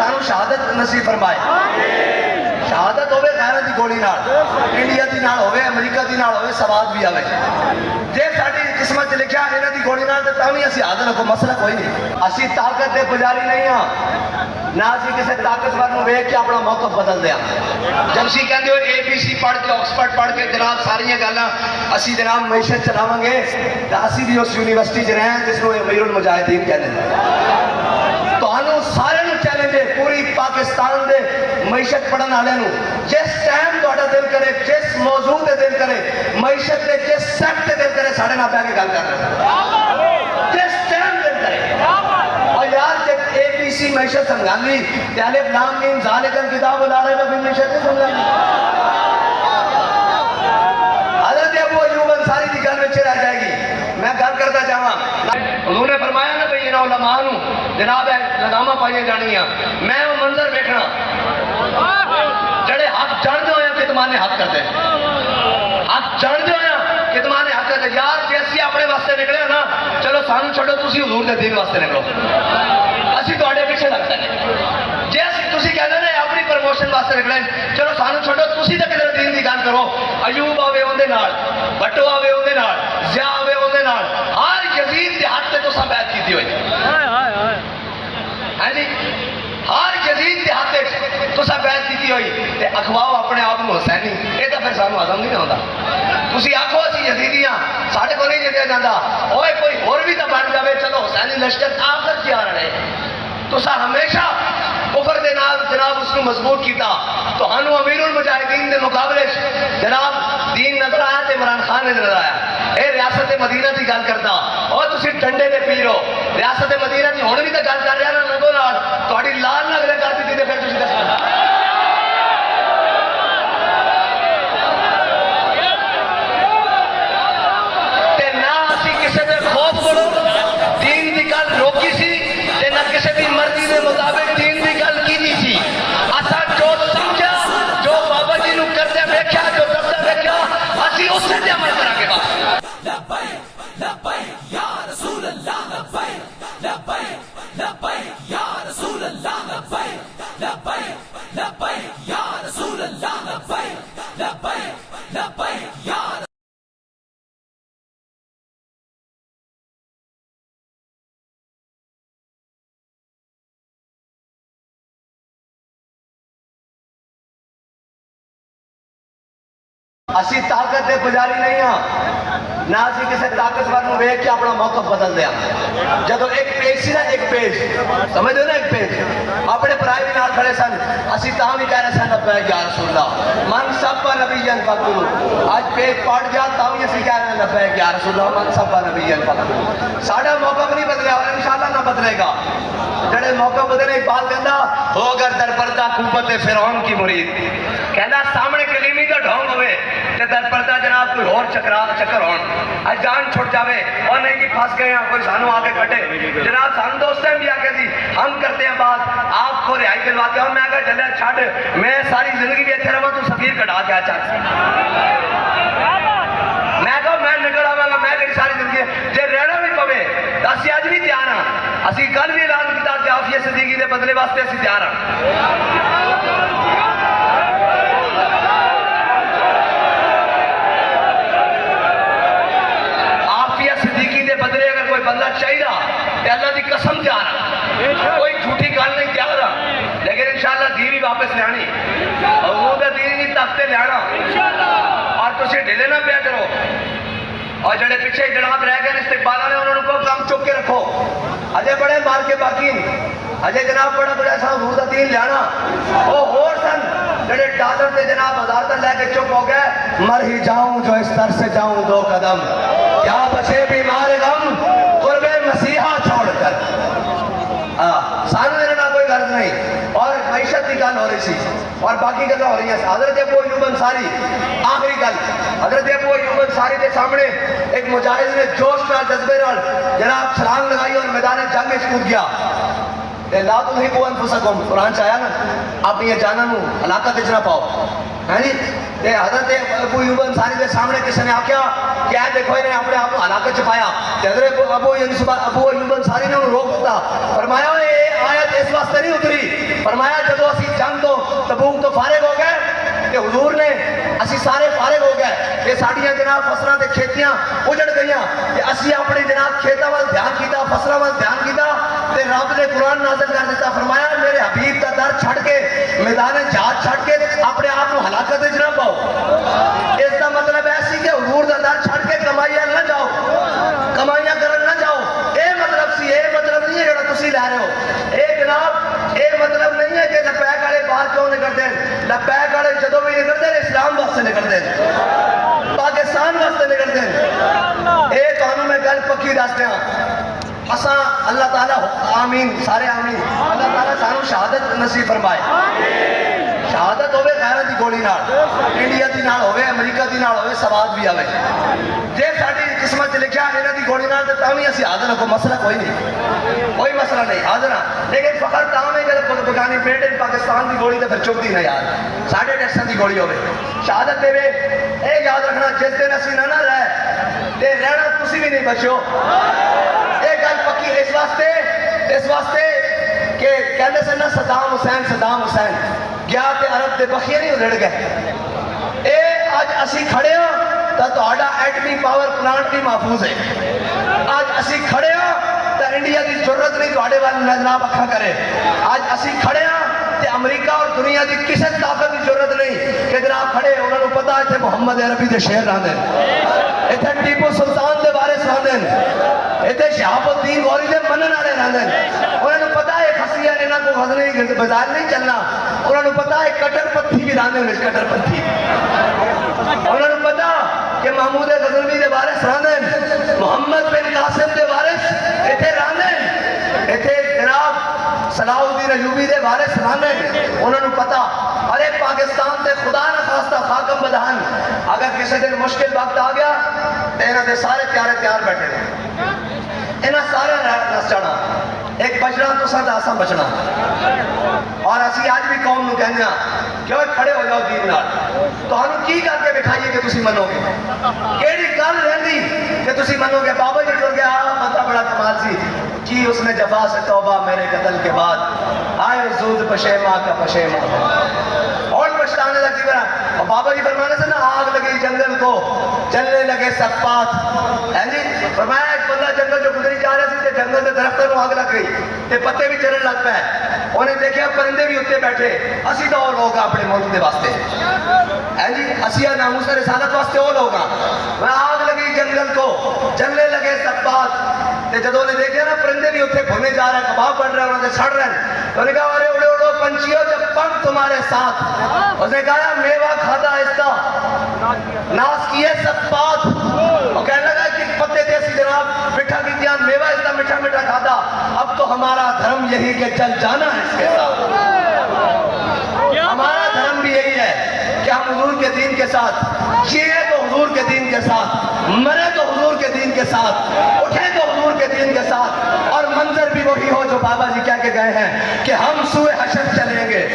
سانو شہادت نصیب فرمائے. شہادت ہوئے غیرت دی گولی نال, انڈیا دی نال ہوئے, امریکہ دی نال ہوئے, سواد بھی آوے. جے ساڑی قسمت لکھیا انہاں دی گولی نال تے تاویں اسی حاضر کو مسئلہ کوئی نہیں. اسی طاقت دے پجاری نہیں ہاں, نہ اسی کسی طاقتور نوں ویکھ کے اپنا موقف بدل دیا. جب اسی کہندے ہو اے بی سی پڑھ کے آکسفورڈ پڑھ کے جناب ساری گلاں اسی جناب معیشت چلاواں گے تے اسی بھی اس یونیورسٹی 'چ رہے جس نوں امیر المجاہدین کہندے نے. تانوں سارے نوں چیلنج ہے پوری پاکستان دے معیشت پڑھن والے نوں, جس ٹائم تہاڈا دل کرے, جس موضوع تے دل کرے, معیشت دے جس سیکٹ تے دل کرے ساڈے نال بیٹھ کے گل کرنا, جس ٹائم دل کرے. اور یار جب اے بی سی معیشت سمجھانی تے الف لام میم ذالک الکتاب لا ریب فیہ معیشت سمجھانی. حضرت ابو ایوب انصاری دی گل وچ رہ جائے گی. میں گل کرتا جاواں, حضور نے فرمایا نا بھئی انہاں علماء نوں جناب لگامہ پائیاں جانیاں, میں وہ منظر ویکھنا جڑے حق جان دے ہویا کتمان حق کرتے, حق جان دے ہویا کتمان حق کرتے. یار جے اسی اپنے واسطے نکلے نا چلو سانو چھڈو, تسی حضور دے دین واسطے نکلو, اسی تواڈے پیچھے لگ سکتے. جے تسی کہندے نے اپنی پروموشن واسطے نکلے چلو سانو چھڈو, تسی تے کدھر دین دی گل کرو. ایوب آوے اون دے نال, بھٹو آوے اون دے نال, ضیاء آوے اون دے نال, ہر یزید دے حق تے تساں بیعت کیتی ہوئی ہے جی, ہر یزید دے حق وچ تساں بیعت کیتی ہوئی تے اخواؤ اپنے آپ نوں حسینی. اے تاں پھر سانو ہضم نہیں ہوندا. تسی آکھو اسی یزیدی ہاں, ساڈے کول نہیں جتیا جاندا, اوئے کوئی ہور بھی تاں بن جاوے, چلو حسینی لشکر آخر کیا رہے. تساں ہمیشہ کفر دے نال جناب اس نوں مضبوط کیتا. تہانوں امیر المجاہدین دے مقابلے جناب دین نظر آیا تے عمران خان نے نظر آیا. اے ریاست مدینہ دی گل کرتا, اور تسی ڈنڈے دے پیر ہو. ریاست مدینہ دی ہن بھی تے گل کر رہا نا لگو نال, تہاڈی لال نگرے کر دتی تے پھر تسی دسو تے نہ اسی کسے دے خوف کرو. دین دی گل روکی سی تے نہ کسے دی مرضی دے مطابق دین دی گل کیتی سی. اساں جو سمجھا, جو بابا جی نوں کردے ویکھیا, جو کردا ویکھیا, اسی اسے تے عمل کراں گے. بس لبیک لبیک یا رسول اللہ, لبیک لبیک لبیک یا رسول اللہ, لبیک لبیک لبیک یا رسول اللہ, لبیک لبیک لبیک یا اسی طاقت دے پجاری نہیں ہاں, نہ اسی کسی طاقتور نوں ویکھ کے اپنا موقف بدل دیا. جدو ایک پیج سی نا, ایک پیج سمجھ دو نا, ایک پیج اپنے پرائے بھی نال کھڑے سن, اسی تاں بھی کہہ رہے سن لبیک یا رسول اللہ, من سب نبیًا فقتلوہ. آج پیج پڑھ گیا تاں بھی اسی کہہ رہے ہیں لبیک یا رسول اللہ, من سب نبیًا فقتلوہ. ساڈا موقف نہیں بدلیا اور انشاءاللہ نہ بدلے گا. جڑے موقف بدلے اقبال کہندا ہو اگر در پردہ قوت فرعون کی مرید, کہندا سامنے کلیمی دا ڈھونگ ہوئے تے در پردہ جناب کوئی اور چکر ہون, اج جان چھٹ جاوے اور نہیں کہ پھنس گئے ہیں, کوئی سانو آگے کٹے. جناب سانو دوستیں بھی آکے جی ہم کرتے ہیں بات, آپ کو رہائی دلواتے ہیں. میں اگر جلے چھڑ, میں ساری زندگی بھی اتنے رہا تو سفیر کٹا کے آچا, میں کہو میں نکل آواں گا, میں کہی ساری زندگی جے رہنا بھی پوے تو اسی اج بھی تیار ہاں. اسی کل بھی اعلان کیتا کہ عافیہ صدیقی دے بدلے واسطے اسی تیار ہاں. بدلے اگر کوئی بندہ چاہیے تو اللہ دی قسم تیار ہے, کوئی جھوٹی گل نہیں تیار ہے, لیکن انشاءاللہ دین بھی واپس لیانی, اور وہ دین بھی تختے لینا, اور تسی ڈھلے نہ پیا کرو. اور جڑے پیچھے جناب رہ گئے استقبال والے, انہوں کو کم چک کے رکھو. اجے بڑے مار کے باقی, اجے جناب بڑا بڑا سا حضور دا دین لینا. وہ ہور سن جڑے ڈالر تے جناب ہزار تک لے کے چپ ہو گئے, مر ہی جاؤں جو اس طرح سے جاؤں دو قدم, کیا بچے بیمار غم قرب مسیحا چھوڑ کر. سانو دینا کوئی غرض نہیں, اور معیشت کی گل ہو رہی سی اور باقی گلیں ہو رہی ہیں. حضرت ابو ایوب انصاری, آخری گل, حضرت ابو ایوب انصاری کے سامنے ایک مجاہد نے جوش نال جذبے نال جناب چھلانگ لگائی اور میدان جنگ وچ کود گیا. لا تلہقوا انفسکم, قرآن چاہیا نا اپنی جاناں نوں ہلاکت وچ نہ پاؤ, ہے جی. کہ حضرت ابو ایوب انصاری کے سامنے کسی نے آکھیا کہ اے دیکھو انہیں اپنے آپ کو ہلاکت چھپایا، کہ حضرت ابو ایوب انصاری نے انہوں روک دیتا، فرمایا یہ آیت اس واسطے نہیں اتری، فرمایا جدو اسی جنگ تو تبوک تو فارغ ہو گئے کہ حضور نے اسی سارے فارغ ہو گئے کہ ساڑیاں جناب فصلوں تے کھیتیاں اجڑ گئیاں کہ اسی اپنے جناب کھیتاں وال دھیان کیتا، فصلوں وال دھیان کیتا تے رب نے قرآن نازل کر دیتا، فرمایا میرے حبیب کا در چھڑ کے میدان جہاد چھڑ کے اپنے آپ کو ہلاکت وچ نہ پاؤ۔ اس کا مطلب ایسی کہ حضور کا در چھڑ کے کمائیاں نہ جاؤ، کمائیاں کرن نہ جاؤ، اے مطلب سی، اے مطلب نہیں ہے جڑا تسی لے رہے ہو، اے جناب اے مطلب نہیں ہے کہ لبیک والے باہر کیوں نکلتے ہیں، لبیک والے جدو بھی نکلتے ہیں اسلام واسطے نکلتے ہیں، پاکستان واسطے نکلتے ہیں۔ اے تانوں میں گل پکی دس دیاں، اساں اللہ تعالیٰ آمین سارے آمین، اللہ تعالیٰ سانو شہادت نصیب فرمائے، شہادت ہوئے غیرت دی گولی نال، انڈیا دی نال ہوئے، امریکہ دی نال ہوئے، سواد بھی آوے، جے ساڈی قسمت لکھیا انہاں دی گولی نال تے تاویں اسی حاضر ہاں، کوئی مسئلہ کوئی نہیں، کوئی مسئلہ نہیں، حاضر ہاں، لیکن فخر تاویں جب بگانی میڈ ان پاکستان دی گولی تے پھر چکتی نہ یار، ساڈے ٹیکساں دی گولی ہوئے، شہادت دے وے، اے یاد رکھنا جس دن اسی نہ رہے تے رہنا تسی بھی نہیں بچو، اے گل پکی اس واسطے کہ کہندے سے نا صدام حسین گیا تے عرب دے بخیے نہیں رڑ گئے، اے آج اسی کھڑے ہاں تا تہاڈا ایٹمی پاور پلانٹ بھی محفوظ ہے، آج اسی کھڑے ہاں تا انڈیا دی ضرورت نہیں تہاڈے وال جناب اکھا کرے، آج اسی کھڑے ہاں تے امریکہ اور دنیا دی کسی طاقت دی ضرورت نہیں کہ جناب کھڑے انہاں نوں پتہ ہے تے محمد عربی دے شہر رہندے، ایتھے ٹیپو سلطان دے وارث رہندے، ایتھے شہاب الدین غوری دے منن والے رہندے، انہاں نوں پتہ ہے خصیہ انہاں کو غزنی بازار نہیں چلنا، انہاں نوں پتہ ہے کٹر پتھی بھی رہندے نے، کٹر پتھی انہاں نوں پتہ کہ محمود غزنوی دے وارث رہندے، محمد بن قاسم دے وارث ایتھے رہندے، ایتھے جناب صلاح الدین ایوبی دے وارث رہندے، انہاں نوں پتہ ارے پاکستان تے خدا نہ خواستہ خاکم بدہن اگر کسی دن مشکل وقت آ گیا تے انہاں دے سارے پیارے تیار بیٹھے نے، انہاں سارے نس جانا، ایک بچنا تساں تے اساں بچنا، اور اسی آج بھی قوم نوں کہنے ہاں کہ وہ کھڑے ہو جاؤ دین نال، تہانوں کی کر کے دکھائیے کہ تسی منو گے، کیڑی گل رہندی کہ تسی منو گے، بابا جی ٹر گیا بندہ بڑا کمال سی کی اس نے جفا سے توبہ میرے قتل کے بعد آئے زود پشیما کا پشیما، اور پچھتانے لگی بنا، اور بابا جی فرمانے سے نا آگ لگی جنگل کو جلنے لگے سپات، ہے جی فرمایا ایک بندہ جنگل جو گزری جا رہے تھے جنگل کے درختوں کو آگ لگ گئی تے پتے بھی چلنے لگ پے، انہیں دیکھا پرندے بھی اتنے بیٹھے، اسی تو اور لوگ اپنے ملک کے واسطے، ہے جی اسی ناموس رسالت واسطے وہ لوگ میں آگ لگی جنگل کو جلنے لگے سپات، تے جدوں نے دیکھا نا پرندے بھی اتنے بھونے جا رہے ہیں، کباب بڑھ رہے ہیں، انہوں نے سڑ رہے ہیں، تو نے کہا ارے اڑے اڑو پنچھیوں جب پنکھ تمہارے ساتھ، اس نے کہا میوہ کھادا اس کا ناس کیے سپات، اور کہنے لگا کہ پتے تھے اسی جناب مٹھا کی دیا میوہ اس کا میٹھا میٹھا کھادا، اب تو ہمارا دھرم یہی کہ چل جانا ہے اس کے ساتھ، ہمارا دھرم بھی یہی ہے کہ ہم حضور کے دین کے ساتھ جیے تو حضور کے دین کے ساتھ، مرے تو حضور کے دین کے ساتھ، اٹھے تو حضور کے دین کے ساتھ، اور منظر بھی وہی ہو جو بابا جی کہہ کے گئے ہیں کہ ہم سوئے حشر چلیں گے